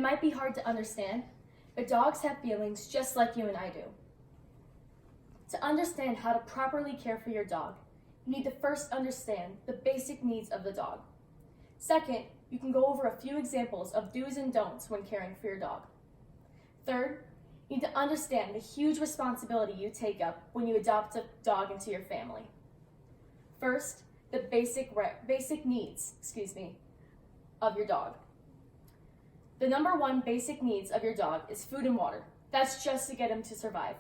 it might be hard to understand, but dogs have feelings just like you and I do. To understand how to properly care for your dog, you need to first understand the basic needs of the dog. Second, you can go over a few examples of do's and don'ts when caring for your dog. Third, you need to understand the huge responsibility you take up when you adopt a dog into your family. First, the basic needs of your dog. The number one basic needs of your dog is food and water. That's just to get him to survive.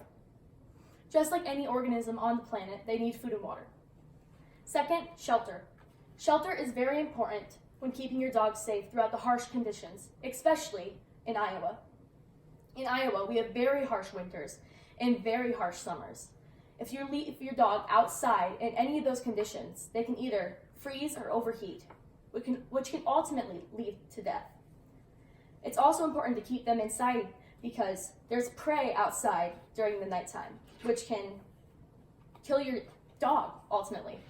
Just like any organism on the planet, they need food and water. Second, shelter. Shelter is very important when keeping your dog safe throughout the harsh conditions, especially in Iowa. In Iowa, we have very harsh winters and very harsh summers. If you leave your dog outside in any of those conditions, they can either freeze or overheat, which can ultimately lead to death. It's also important to keep them inside because there's prey outside during the nighttime, which can kill your dog ultimately.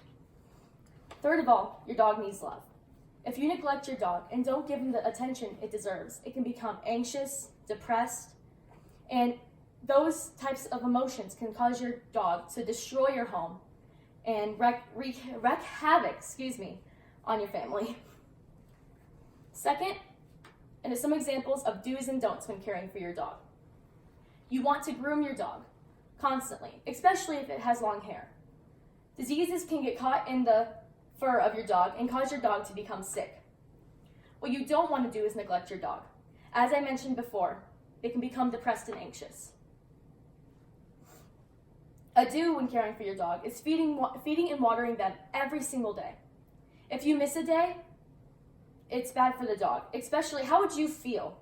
Third of all, your dog needs love. If you neglect your dog and don't give him the attention it deserves, it can become anxious, depressed, and those types of emotions can cause your dog to destroy your home and wreak havoc, on your family. Second, and some examples of do's and don'ts when caring for your dog. You want to groom your dog constantly, especially if it has long hair. Diseases can get caught in the fur of your dog and cause your dog to become sick. What you don't want to do is neglect your dog. As I mentioned before, they can become depressed and anxious. A do when caring for your dog is feeding and watering them every single day. If you miss a day, it's bad for the dog. Especially, how would you feel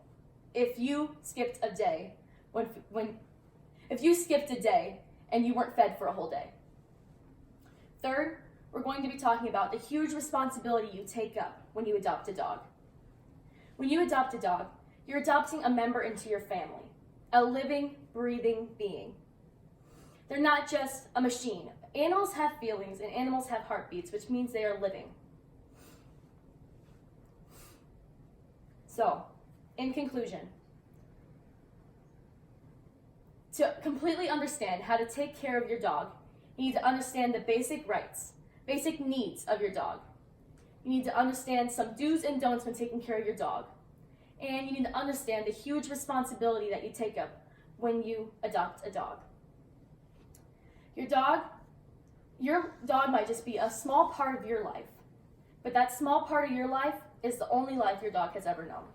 if you skipped a day if you skipped a day and you weren't fed for a whole day? Third, we're going to be talking about the huge responsibility you take up when you adopt a dog. When you adopt a dog, you're adopting a member into your family, a living, breathing being. They're not just a machine. Animals have feelings and animals have heartbeats, which means they are living. So, in conclusion, to completely understand how to take care of your dog, you need to understand the basic needs of your dog. You need to understand some do's and don'ts when taking care of your dog. And you need to understand the huge responsibility that you take up when you adopt a dog. Your dog might just be a small part of your life, but that small part of your life is the only life your dog has ever known.